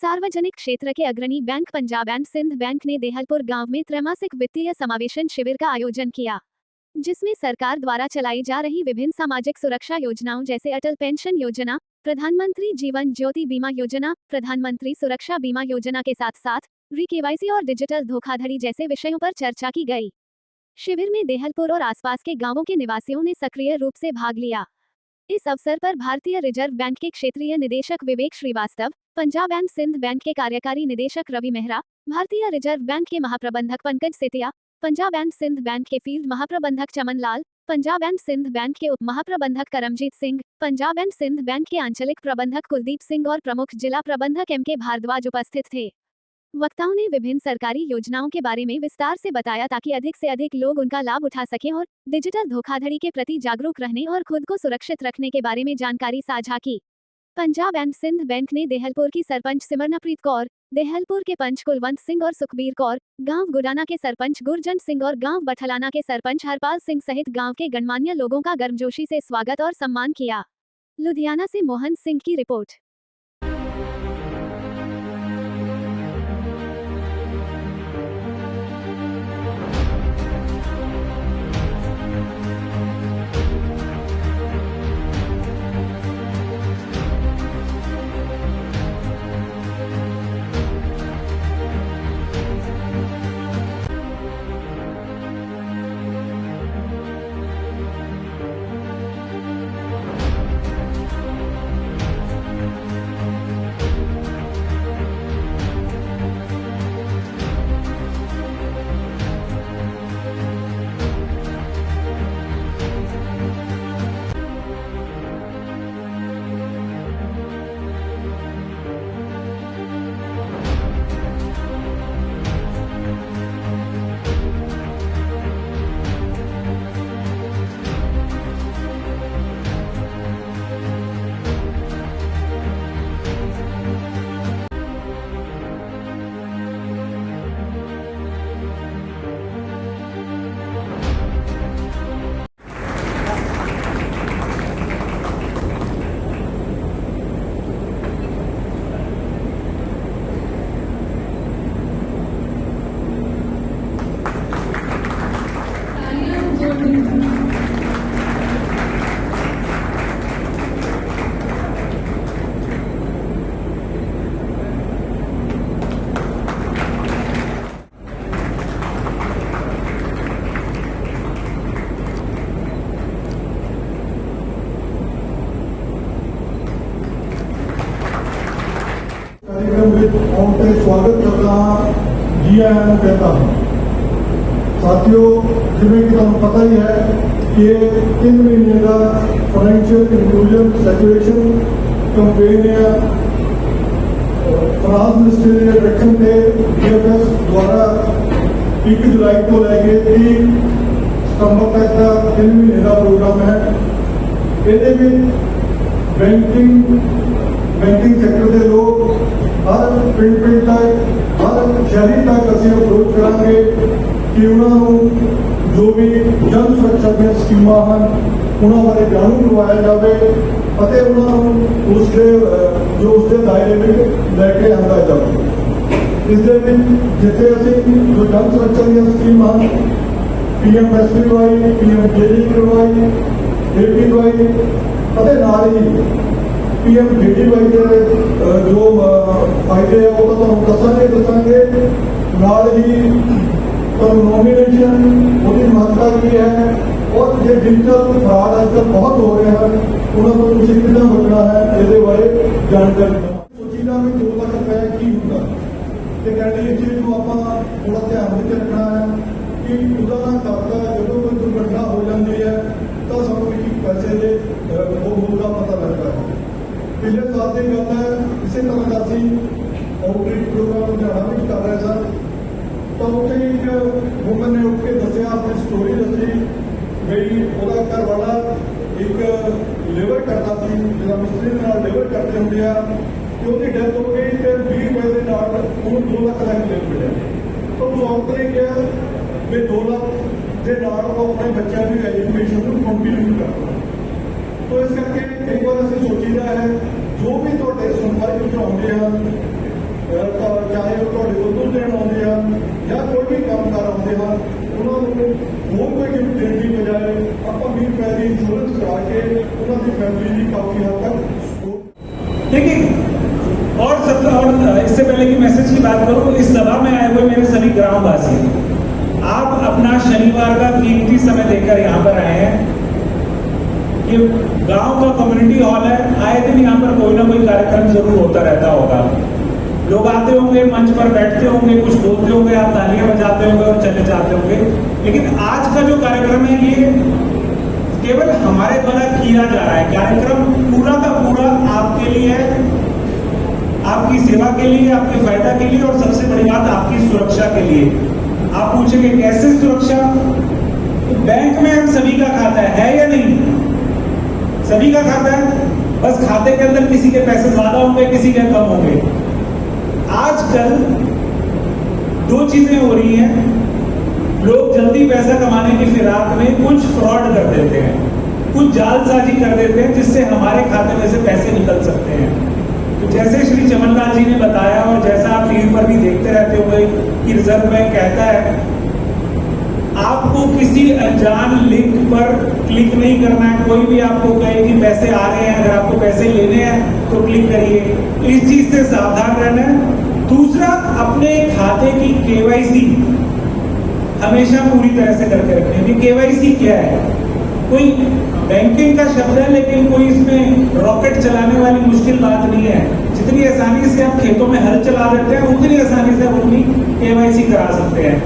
सार्वजनिक क्षेत्र के अग्रणी bank Punjab and Sind Bank ने देहलपुर गांव में त्रैमासिक वित्तीय समावेशन शिविर का आयोजन किया, जिसमें सरकार द्वारा चलाई जा रही विभिन्न सामाजिक सुरक्षा योजनाओं जैसे अटल पेंशन योजना, प्रधानमंत्री जीवन ज्योति बीमा योजना, प्रधानमंत्री सुरक्षा बीमा योजना के साथ साथ री-केवाईसी और डिजिटल धोखाधड़ी जैसे विषयों पर चर्चा की गई। शिविर में देहलपुर और आसपास के गांवों के निवासियों ने सक्रिय रूप से भाग लिया। इस अवसर पर भारतीय रिजर्व बैंक के क्षेत्रीय निदेशक विवेक श्रीवास्तव, पंजाब एंड सिंध बैंक के कार्यकारी निदेशक रवि मेहरा, भारतीय रिजर्व बैंक के महाप्रबंधक पंकज सेतिया, पंजाब एंड सिंध बैंक के फील्ड महाप्रबंधक चमन लाल, पंजाब एंड सिंध बैंक के उप महाप्रबंधक करमजीत सिंह, पंजाब एंड सिंध बैंक के आंचलिक प्रबंधक कुलदीप सिंह और प्रमुख जिला प्रबंधक एम के भारद्वाज उपस्थित थे। वक्ताओं ने विभिन्न सरकारी योजनाओं के बारे में विस्तार से बताया ताकि अधिक से अधिक लोग उनका लाभ उठा सकें और डिजिटल धोखाधड़ी के प्रति जागरूक रहने और खुद को सुरक्षित रखने के बारे में जानकारी साझा की। पंजाब एंड सिंध बैंक ने देहलपुर की सरपंच सिमरनप्रीत कौर, देहलपुर के पंच कुलवंत सिंह और सुखबीर कौर, गांव गुडाना के सरपंच गुरजंट सिंह और गांव बठलाना के सरपंच हरपाल सिंह सहित गांव के गणमान्य लोगों का गर्मजोशी से स्वागत और सम्मान किया। लुधियाना से मोहन सिंह की रिपोर्ट। स्वागत करता जी आया कहता हूँ। साथियों, जिमें कि तुम पता ही है कि 3 महीने का फाइनेंशियल इंक्लूजन सैचुरेशन कैंपेन है। फाइनेंस मिनिस्ट्री के डायरेक्शन से DFS द्वारा 1 जुलाई को लैके 30 सितंबर तक का 3 महीने का प्रोग्राम है। ये बैंकिंग सेक्टर के लोग हर पिंड तक, हर शहरी तक असं अप्रोच करेंगे कि उन्होंने जो भी जन सुरक्षा दी स्कीम हैं उन्होंने बारे जाणू करवाया जाए और उन्होंने उसके दायरे में लैके आंदा जाए। इस जिते असी जो जन सुरक्षा दी स्कीम हैं PMSBY, PMJJBY, APY और नाल ही PMDDY के जो फायदे है वो तो दसांगे नाल ही नॉमिनेशन उसकी महत्ता की है और जो डिजिटल फ्रॉड आजकल बहुत हो रहे हैं उन्होंने तुम कितना बचना है ये बारे जानकारी सोचीदा भी 2 लाख रुपए की होगा तो कहते इस चीज़ को आप थोड़ा ध्यान में रखना है कि उसका करता जो कोई दुर्घटना हो जाती है तो सानू पैसे के वो पता लगता है। पिछले साल की गल है, इसी तरह का असी आउटरीच प्रोग्राम लुधियाना भी कर रहे सर, तो उत्थे एक वुमन ने उठ के दसिया, अपनी स्टोरी दसी गई। वह घर वाला एक लेबर करता जो मिस्त्री लेबर करते होंगे कि उसकी डेथ हो गई तो 20 रुपए के नाल उन्होंने 2 लाख का क्लेम मिले। तो उस औरत ने कहा भी 2 लाख के नाल अपने बच्चों की एजुकेशन को कंटिन्यू करना। तो इस करके एक बार असं सोचीदा है जो भी थोड़े सुनवाई विच आउंदे हैं ਚਾਹੇ ਉਹ ਤੁਹਾਡੇ ਕੋਲ ਦੁੱਧ ਦੇਣ ਆਉਂਦੇ ਆ ਜਾਂ ਕੋਈ ਵੀ ਕੰਮ ਕਰ ਆਉਂਦੇ ਹਨ, ਉਹਨਾਂ ਨੂੰ ਹੋਰ ਕੋਈ ਗਿਫਟ ਦੇਣ ਦੀ ਬਜਾਏ ਆਪਾਂ 20 ਰੁਪਏ ਦੀ ਇੰਸ਼ੋਰੈਂਸ ਕਰਾ ਕੇ ਉਹਨਾਂ ਦੀ ਫੈਮਿਲੀ ਦੀ ਕਾਫी हद तक देखिए। और इससे पहले कि मैसेज की बात करूं, इस सभा में आए हुए मेरे सभी ग्रामवासी, आप अपना शनिवार का कीमती समय देकर यहाँ पर आए हैं। ये गांव का कम्युनिटी हॉल है, आए दिन यहाँ पर कोई ना कोई कार्यक्रम जरूर होता रहता होगा। लोग आते होंगे, मंच पर बैठते होंगे, कुछ बोलते होंगे, आप तालियां बजाते होंगे और चले जाते होंगे। लेकिन आज का जो कार्यक्रम है ये केवल हमारे द्वारा किया जा रहा है। कार्यक्रम पूरा का पूरा आपके लिए है, आपकी सेवा के लिए, आपके फायदा के लिए और सबसे बड़ी बात आपकी सुरक्षा के लिए। आप पूछेंगे कैसे सुरक्षा? तो बैंक में हम सभी का खाता है या नहीं? सभी का खाता है, बस खाते के अंदर किसी के पैसे ज्यादा होंगे, किसी के कम होंगे। आजकल दो चीजें हो रही हैं। लोग जल्दी पैसा कमाने की फिराक में कुछ फ्रॉड कर देते हैं, कुछ जालसाजी कर देते हैं जिससे हमारे खाते में से पैसे निकल सकते हैं। तो जैसे श्री चमनलाल जी ने बताया और जैसा आप टीवी पर भी देखते रहते होंगे कि रिजर्व बैंक कहता है आपको किसी अनजान लिंक पर क्लिक नहीं करना है। कोई भी आपको कहे कि पैसे आ रहे हैं, अगर आपको पैसे लेने हैं तो क्लिक करिए। तो इस चीज से सावधान रहना है। दूसरा, अपने खाते की केवाईसी हमेशा पूरी तरह से करके रखें। ये केवाईसी क्या है? कोई बैंकिंग का शब्द है लेकिन कोई इसमें रॉकेट चलाने वाली मुश्किल बात नहीं है। जितनी आसानी से आप खेतों में हल चला देते हैं उतनी आसानी से आप अपनी केवाईसी करा सकते हैं।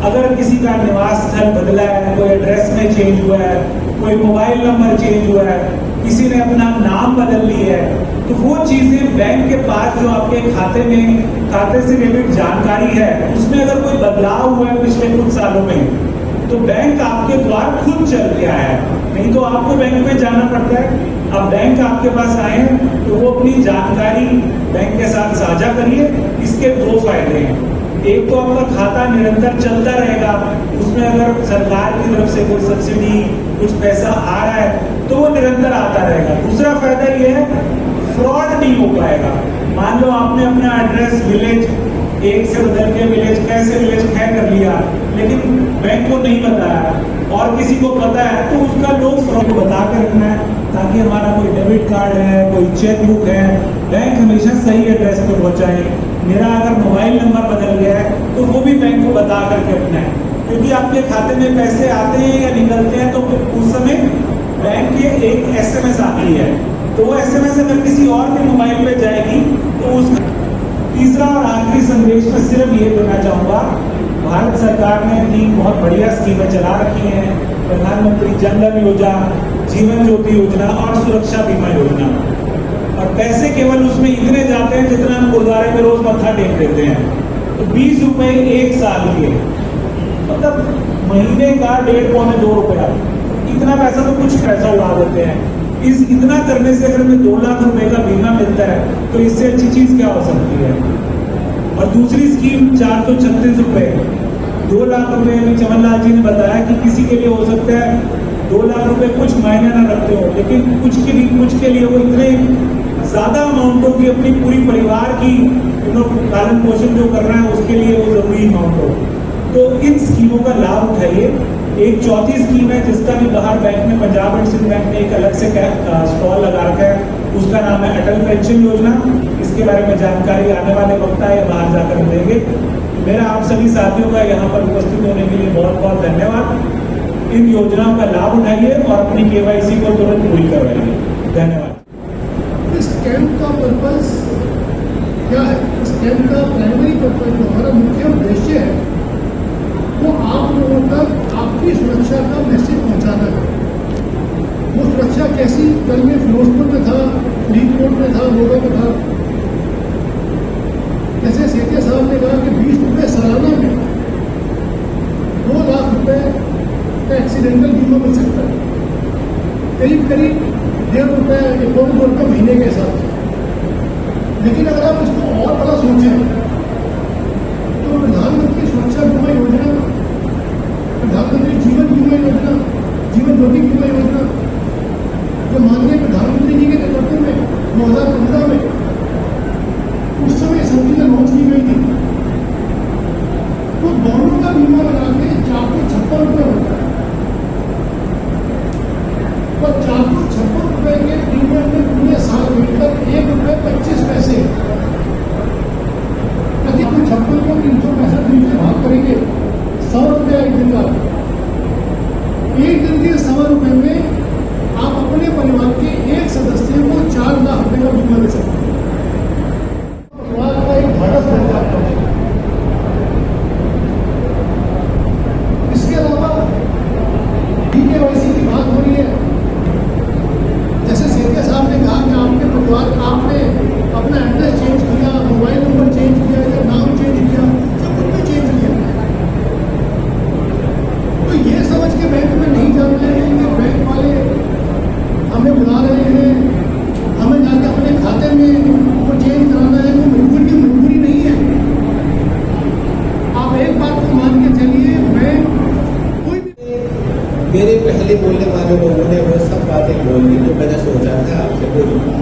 अगर किसी का निवास स्थल बदला है, कोई एड्रेस में चेंज हुआ है, कोई मोबाइल नंबर चेंज हुआ है, किसी ने अपना नाम बदल लिया है, तो वो चीजें बैंक के पास जो आपके खाते से रिलेटेड जानकारी है उसमें अगर कोई बदलाव हुआ है पिछले कुछ सालों में तो बैंक आपके द्वार खुद चल के आया है। नहीं तो आपको बैंक में जाना पड़ता है। अब बैंक आपके पास आए हैं तो वो अपनी जानकारी बैंक के साथ साझा करिए। इसके दो फायदे हैं। एक तो आपका खाता निरंतर चलता रहेगा, उसमें अगर सरकार की तरफ से कोई सब्सिडी कुछ पैसा आ रहा है तो वो निरंतर आता रहेगा। दूसरा फायदा ये है फ्रॉड नहीं हो पाएगा। मान लो आपने अपना एड्रेस विलेज एक से बदल के विलेज कैसे विलेज ख कर लिया लेकिन बैंक को नहीं बताया और किसी को पता है तो उसका लोग फ्रॉड को बता कर रखना है ताकि हमारा कोई डेबिट कार्ड है, कोई चेकबुक है, बैंक हमेशा सही एड्रेस पर पहुंचाए। मेरा अगर मोबाइल नंबर बदल गया है तो वो भी बैंक को बता करके रखना है, क्योंकि आपके खाते में पैसे आते हैं या निकलते हैं तो उस समय बैंक के एक SMS आती है, तो वो SMS अगर किसी और के मोबाइल पे जाएगी तो उस तीसरा और आखिरी संदेश में सिर्फ ये देना चाहूंगा, भारत सरकार ने 3 बहुत बढ़िया स्कीमें चला रखी हैं। प्रधानमंत्री जन धन योजना, जीवन ज्योति योजना और सुरक्षा बीमा योजना। और पैसे केवल उसमें इतने जाते हैं जितना हम गुरुद्वारे में रोज मत्था टेक देते हैं। तो 20 रुपए 1 साल के, मतलब महीने का 1.5-2 रुपया, इतना पैसा तो कुछ पैसा उड़ा देते हैं। इतना करने से अगर हमें 2 लाख रुपए का बीमा मिलता है तो इससे अच्छी चीज क्या हो सकती है। और दूसरी स्कीम 436 रुपए, 2 लाख रुपए में चमनलाल जी ने बताया कि किसी के लिए हो सकता है 2 लाख रुपए कुछ मायने ना रखते हो, लेकिन कुछ के लिए वो इतने ज्यादा अमाउंट हो कि अपनी पूरी परिवार की पालन पोषण जो कर रहा है उसके लिए वो जरूरी अमाउंट हो। तो इन स्कीमों का लाभ उठाइए। एक चौथी स्कीम है जिसका भी बाहर बैंक में, पंजाब एंड सिंध बैंक ने एक अलग से स्टॉल लगा रखा है, उसका नाम है अटल पेंशन योजना। इसके बारे में जानकारी आने वाले वक्त आए बाहर जाकर हम देंगे। मेरा आप सभी साथियों का यहाँ पर उपस्थित होने के लिए बहुत बहुत धन्यवाद। इन योजनाओं का लाभ उठाइए और अपनी KYC को तुरंत पूरी करवाइए। धन्यवाद। इस कैंप का पर्पस क्या है? इस कैंप का प्राइमरी पर्पस जो हमारा मुख्य उद्देश्य है वो आप लोगों तक आपकी सुरक्षा का मैसेज पहुंचाना है। वो सुरक्षा कैसी? कल में फिरोजपुर में था, फरीदकोट में था, मोगा में था। जैसे सेठिया साहब ने कहा कि 20 रुपये सालाना में 2 लाख रुपए का एक्सीडेंटल बीमा मिल सकता है, करीब करीब 1.5 रुपये या 2 रुपये महीने के हिसाब से। लेकिन अगर आप इसको और बड़ा सोचें तो प्रधानमंत्री सुरक्षा बीमा योजना, प्रधानमंत्री जीवन बीमा योजना, जीवन ज्योति बीमा योजना जो माननीय प्रधानमंत्री जी के नेतृत्व में 2015 में उस समय सब चीजें लॉन्च की गई थी, तो दोनों का बीमा लगा के 456 रुपये होता है। और 456 रुपये के प्रीमियम में पूरे साल मिलकर ₹1.25 प्रति 56 को 365 दिन से भाग करेंगे, 100 रुपये एक दिन का। एक दिन के 100 रुपये में आप अपने परिवार के एक सदस्य को 4 लाख रुपये का बीमा दे सकते हैं। परिवार का एक ढाढ़स बन जाता है। इसके अलावा KYC की बात हो रही है, जैसे सेठिया साहब ने कहा कि आपके परिवार आपने अपना एड्रेस चेंज किया, मोबाइल नंबर चेंज किया या नाम चेंज किया, सब कुछ भी चेंज किया, तो ये समझ के बैंक में नहीं जाना है कि बैंक वाले हमें बुला रहे हैं, हमें जाके अपने खाते में वो चेंज कराना है, वो मजबूरी नहीं है। आप एक बात को मान के चलिए, बैंक कोई भी मेरे पहले बोलने वाले लोगों ने वो सब बातें बोल दी जो मैंने सोचा था आपसे बोलूँगा।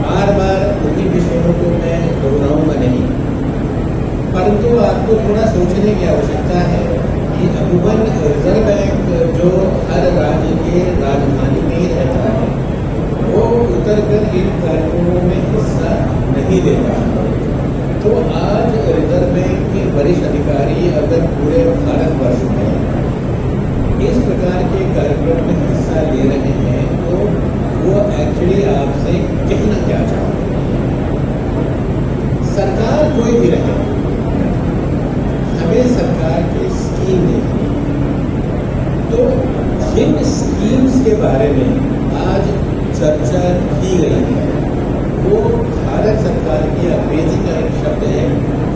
बार बार उन्हीं विषयों को मैं दोहराऊंगा नहीं, परंतु आपको थोड़ा सोचने की आवश्यकता है कि अमूमन रिजर्व बैंक जो हर राज्य के राजधानी में ही रहता है, वो उतर कर इन कार्यक्रमों में हिस्सा नहीं लेता। तो आज रिजर्व बैंक के वरिष्ठ अधिकारी अगर पूरे भारतवर्ष में इस प्रकार के कार्यक्रम में हिस्सा ले रहे हैं, तो वो एक्चुअली आपसे कहना क्या चाहते हैं। सरकार कोई भी रहे, हमें सरकार की स्कीम देखनी, तो जिन स्कीम्स के बारे में आज चर्चा की गई है, वो भारत सरकार की अंग्रेजी का एक शब्द है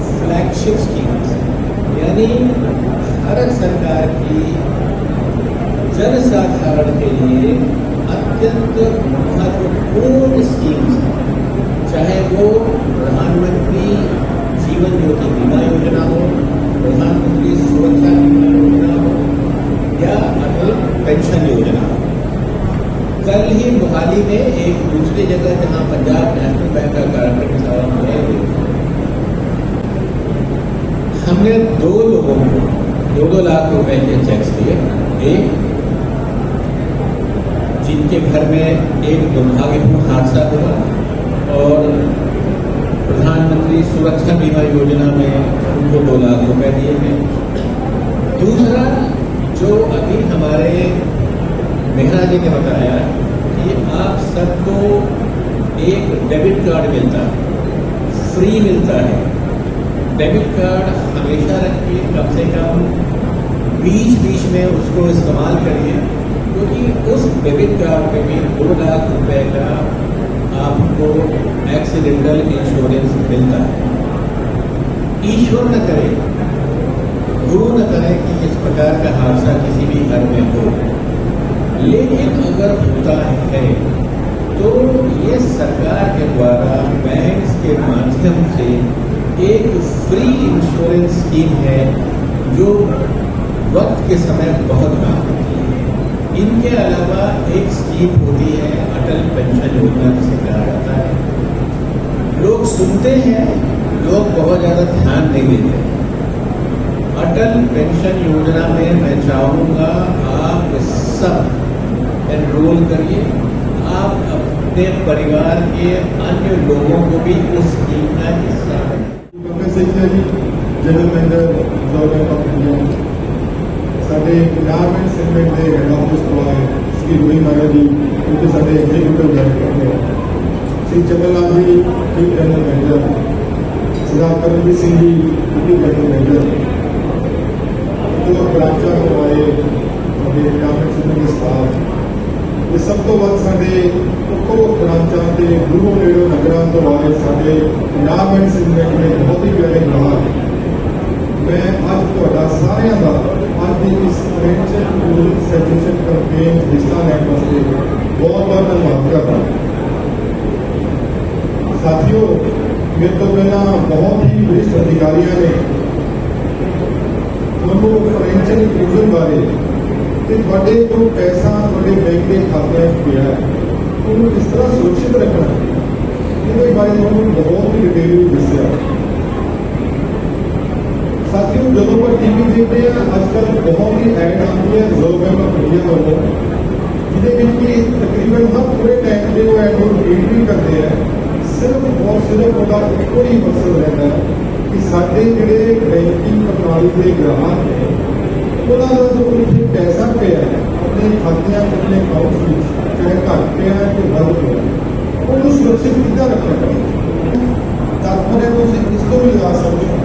फ्लैगशिप स्कीम्स, यानी भारत सरकार की जनसाधारण के लिए अत्यंत महत्वपूर्ण स्कीम्स, चाहे वो प्रधानमंत्री जीवन ज्योति बीमा योजना हो, प्रधानमंत्री सुरक्षा बीमा योजना हो या अटल पेंशन योजना हो। कल ही मोहाली में एक दूसरी जगह जहां पंजाब नेशनल बैंक का कार्यक्रम था, हमने 2 लोगों को 2-2 लाख रुपए के चेक्स दिए। एक जिनके घर में एक दुर्भाग्यपूर्ण हादसा हुआ और प्रधानमंत्री सुरक्षा बीमा योजना में उनको 2 लाख रुपए दिए गए। दूसरा, जो अभी हमारे मेहरा जी ने बताया कि आप सबको एक डेबिट कार्ड मिलता है, फ्री मिलता है। डेबिट कार्ड हमेशा रखिए, कम से कम बीच में उसको इस्तेमाल करिए, क्योंकि उस डेबिट कार्ड में भी 2 लाख रुपए का आपको एक्सीडेंटल इंश्योरेंस मिलता है। ईश्वर न करे, गुरु न करे कि इस प्रकार का हादसा किसी भी घर में हो, लेकिन अगर होता है तो ये सरकार के द्वारा बैंक के माध्यम से एक फ्री इंश्योरेंस स्कीम है जो वक्त के समय बहुत काम होती है। इनके अलावा एक स्कीम होती है अटल पेंशन योजना, जिसे कहा जाता है। लोग सुनते हैं, लोग बहुत ज़्यादा ध्यान नहीं देते। अटल पेंशन योजना में मैं चाहूँगा आप सब एनरोल करिए, आप अपने परिवार के अन्य लोगों को भी उस स्कीम का हिस्सा बनाएं। General manager reserve bank of India साढ़े पंजाब एंड सिंध बैंक के हेड ऑफिस तो आए श्री रोही माया जी, क्योंकि साढ़े एग्जीक्यूटिव डायरेक्टर ने श्री चंद्रलाल जी चीफ जनरल मैनेजर, सरदार Karamjit Singh ji deputy general manager, तो ब्रांचा तो आए साढ़े पंजाब एंड सिंध के स्टाफ, ये सब तो वक्त साढ़े उको ब्रांचा के दूरों नेड़ों नगरों तो आए साढ़े पंजाब एंड सिंध बैंक के बहुत ही प्यारे ग्राहक। मैं अज तो सारे का आज की इस सैचुरेशन कैंपेन हिस्सा लेने वास्ते बहुत बहुत धन्यवाद करता। साथियों, मेरे तो पहला बहुत ही वरिष्ठ अधिकारियों ने उनको फाइनेंशियल इंक्लूजन बारे कि थोड़े जो पैसा थोड़े बैंक के खाते में गया है उन्होंने किस तरह सुरक्षित रखना है, इसके बारे में बहुत ही ਫਿਰ ਵੀ ਦੱਸਿਆ। ਸਾਥੀਓ, ਜਦੋਂ ਆਪਾਂ ਟੀਵੀ ਦੇਖਦੇ ਆ ਅੱਜ ਕੱਲ੍ਹ ਬਹੁਤ ਹੀ ਐਡ ਆਉਂਦੀ ਹੈ ਰਿਜ਼ਰਵ ਬੈਂਕ ਆਫ ਇੰਡੀਆ ਵੱਲੋਂ, ਜਿਹਦੇ ਵਿੱਚ ਕਿ ਤਕਰੀਬਨ ਹਰ ਥੋੜ੍ਹੇ ਟਾਈਮ ਤੇ ਉਹ ਐਡ ਨੂੰ ਰਿਪੀਟ ਵੀ ਕਰਦੇ ਆ। ਸਿਰਫ ਔਰ ਸਿਰਫ ਉਹਦਾ ਇੱਕੋ ਹੀ ਮਕਸਦ ਰਹਿੰਦਾ ਹੈ ਕਿ ਸਾਡੇ ਜਿਹੜੇ ਬੈਂਕਿੰਗ ਪ੍ਰਣਾਲੀ ਦੇ ਗ੍ਰਾਹਕ ਨੇ ਉਹਨਾਂ ਦਾ ਜੋ ਕੁਝ ਪੈਸਾ ਪਿਆ ਹੈ ਆਪਣੇ ਖਾਤਿਆਂ ਆਪਣੇ ਅਕਾਊਂਟਸ ਵਿੱਚ, ਚਾਹੇ ਘੱਟ ਪਿਆ ਹੈ ਕਿ ਵੱਧ ਪਿਆ ਹੈ, ਉਹਨੂੰ ਸੁਰੱਖਿਅਤ ਕਿੱਦਾਂ ਰੱਖਣਾ ਚਾਹੀਦਾ। ਤਾਤਪਰਯ ਤੁਸੀਂ ਇਸ ਤੋਂ ਵੀ ਲਗਾ ਸਕਦੇ ਹੋ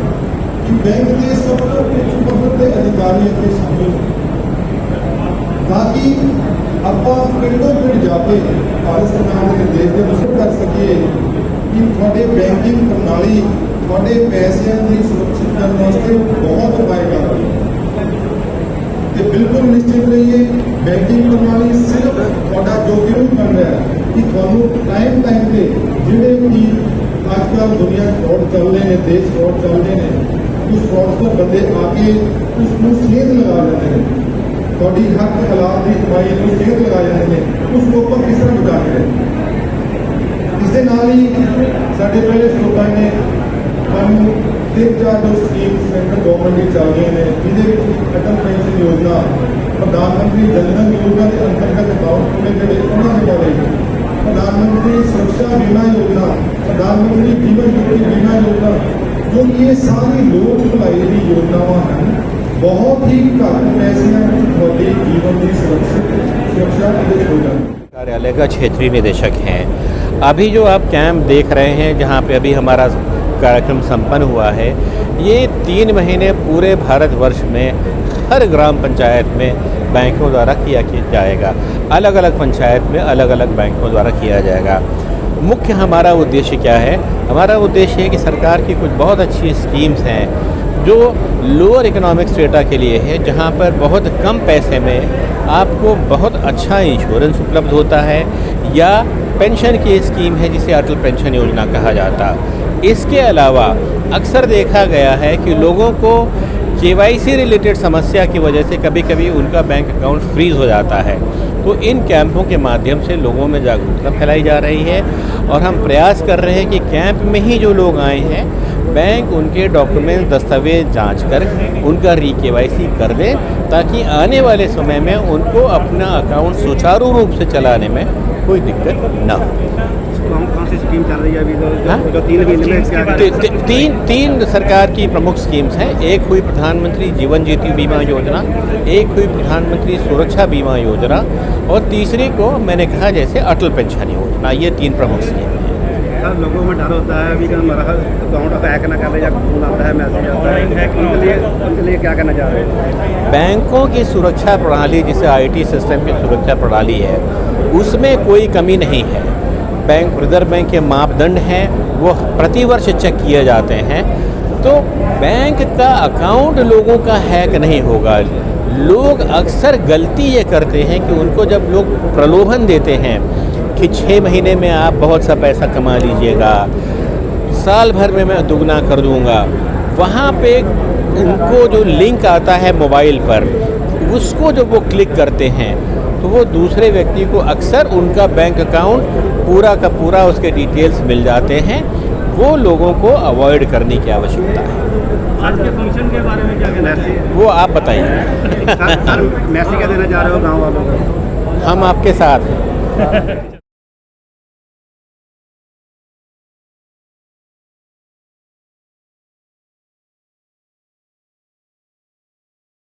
ਕਿ ਬੈਂਕ ਦੇ ਸਭ ਤੋਂ ਉੱਚ ਪੱਧਰ ਦੇ ਅਧਿਕਾਰੀ ਇੱਥੇ ਸ਼ਾਮਿਲ ਤਾਂ ਕਿ ਆਪਾਂ ਪਿੰਡੋਂ ਪਿੰਡ ਜਾ ਕੇ ਭਾਰਤ ਸਰਕਾਰ ਦੇ ਨਿਰਦੇਸ਼ ਦੇ ਅਨੁਸਾਰ ਕਰ ਸਕੀਏ ਕਿ ਤੁਹਾਡੇ ਬੈਂਕਿੰਗ ਪ੍ਰਣਾਲੀ ਤੁਹਾਡੇ ਪੈਸਿਆਂ ਦੀ ਸੁਰੱਖਿਅਤ ਕਰਨ ਵਾਸਤੇ ਬਹੁਤ ਉਪਾਅ ਕਰ ਰਹੀ ਹੈ। ਤੇ ਬਿਲਕੁਲ ਨਿਸ਼ਚਿਤ ਰਹੀਏ, ਬੈਂਕਿੰਗ ਪ੍ਰਣਾਲੀ ਸਿਰਫ ਤੁਹਾਡਾ ਜੋਖਿਮ ਬਣ ਰਿਹਾ ਹੈ ਕਿ ਤੁਹਾਨੂੰ ਟਾਈਮ ਤੇ ਜਿਹੜੇ ਵੀ ਅੱਜ ਕੱਲ੍ਹ ਦੁਨੀਆ ਫਰੋਡ ਚੱਲ ਰਹੇ ਨੇ, ਦੇਸ਼ ਫਰੋਡ ਚੱਲ ਰਹੇ ਨੇ, ਉਸ ਫਰੋਡ ਤੋਂ ਬੰਦੇ ਆ ਕੇ ਉਸ ਨੂੰ ਸੇਧ ਲਗਾ ਲੈਂਦੇ ਨੇ, ਤੁਹਾਡੀ ਹੱਕ ਹਾਲਾਤ ਦੀ ਕਮਾਈ ਨੂੰ ਸੇਧ ਲਗਾ ਜਾਂਦੇ ਨੇ, ਉਸ ਤੋਂ ਆਪਾਂ ਕਿਸ ਤਰ੍ਹਾਂ ਬਚਾ ਕੇ ਰਹੇ। ਇਸ ਦੇ ਨਾਲ ਹੀ ਸਾਡੇ ਪਹਿਲੇ ਸਰੋਤਾਂ ਨੇ ਸਾਨੂੰ 3-4 ਜੋ ਸਕੀਮ ਸੈਂਟਰਲ ਗਵਰਨਮੈਂਟ ਦੀ ਚੱਲ ਰਹੀਆਂ ਨੇ, ਜਿਹਦੇ ਵਿੱਚ ਅਟਲ ਪੈਨਸ਼ਨ ਯੋਜਨਾ, ਪ੍ਰਧਾਨ ਮੰਤਰੀ ਜਨ ਧਨ ਯੋਜਨਾ ਦੇ ਅੰਤਰਗਤ ਅਕਾਊਂਟ ਖੋਲ੍ਹੇ ਜਿਹੜੇ ਉਹਨਾਂ ਦੇ ਬਾਰੇ, ਪ੍ਰਧਾਨ ਮੰਤਰੀ ਸੁਰੱਖਿਆ ਬੀਮਾ ਯੋਜਨਾ, ਪ੍ਰਧਾਨ ਮੰਤਰੀ ਜੀਵਨ ज्योति ਬੀਮਾ ਯੋਜਨਾ, ਜੋ ਇਹ ਸਾਰੀ ਲੋਕ ਭਲਾਈ ਦੀ ਯੋਜਨਾਵਾਂ ਹਨ। बहुत ही घट पैसिਆਂ ਵਿੱਚ ਤੁਹਾਡੀ ਜੀਵਨ ਦੀ सुरक्षा ਇਹਦੇ ਹੋ ਜਾਂਦੀ। कार्यालय का क्षेत्रीय निदेशक हैं। अभी जो आप कैंप देख रहे हैं जहाँ पे अभी हमारा कार्यक्रम संपन्न हुआ है, ये 3 महीने पूरे भारतवर्ष में हर ग्राम पंचायत में बैंकों द्वारा किया जाएगा। अलग अलग पंचायत में अलग अलग बैंकों द्वारा किया जाएगा। मुख्य हमारा उद्देश्य क्या है? हमारा उद्देश्य है कि सरकार की कुछ बहुत अच्छी स्कीम्स हैं जो लोअर इकोनॉमिक स्ट्रेटा के लिए है, जहाँ पर बहुत कम पैसे में आपको बहुत अच्छा इंश्योरेंस उपलब्ध होता है, या पेंशन की स्कीम है जिसे अटल पेंशन योजना कहा जाता। इसके अलावा अक्सर देखा गया है कि लोगों को KYC रिलेटेड समस्या की वजह से कभी कभी उनका बैंक अकाउंट फ्रीज़ हो जाता है। तो इन कैंपों के माध्यम से लोगों में जागरूकता फैलाई जा रही है और हम प्रयास कर रहे हैं कि कैंप में ही जो लोग आए हैं बैंक उनके डॉक्यूमेंट दस्तावेज जांच कर उनका KYC कर दें, ताकि आने वाले समय में उनको अपना अकाउंट सुचारू रूप से चलाने में कोई दिक्कत ना हो। कौन सी स्कीम चल रही है अभी जो 3 महीने में क्या? तीन सरकार की प्रमुख स्कीम्स हैं। एक हुई प्रधानमंत्री जीवन ज्योति बीमा योजना, एक हुई प्रधानमंत्री सुरक्षा बीमा योजना, और तीसरी को मैंने कहा जैसे अटल पेंशन योजना। ये 3 प्रमुख स्कीम हैं। सर, लोगों में डर होता है अभी कि हमारा अकाउंट हैक ना कर ले, या फोन आता है, मैसेज आता है, उनके लिए क्या करना चाह रहे हैं? बैंकों की सुरक्षा प्रणाली, जिसे IT सिस्टम की सुरक्षा प्रणाली है, उसमें कोई कमी नहीं है। बैंक रिजर्व बैंक के मापदंड हैं, वो प्रतिवर्ष चेक किए जाते हैं। तो बैंक का अकाउंट लोगों का हैक नहीं होगा। लोग अक्सर गलती ये करते हैं कि उनको जब लोग प्रलोभन देते हैं कि 6 महीने में आप बहुत सा पैसा कमा लीजिएगा, साल भर में मैं दुगना कर दूंगा, वहाँ पे उनको जो लिंक आता है मोबाइल पर, उसको जब वो क्लिक करते हैं तो वो दूसरे व्यक्ति को अक्सर उनका बैंक अकाउंट पूरा का पूरा उसके डिटेल्स मिल जाते हैं। वो लोगों को अवॉइड करने की आवश्यकता है। आज के फंक्शन के बारे में क्या कहना है? वो आप बताइए। सर, मैसेज क्या देना चाह रहे हो गाँव वालों को? हम आपके साथ हैं।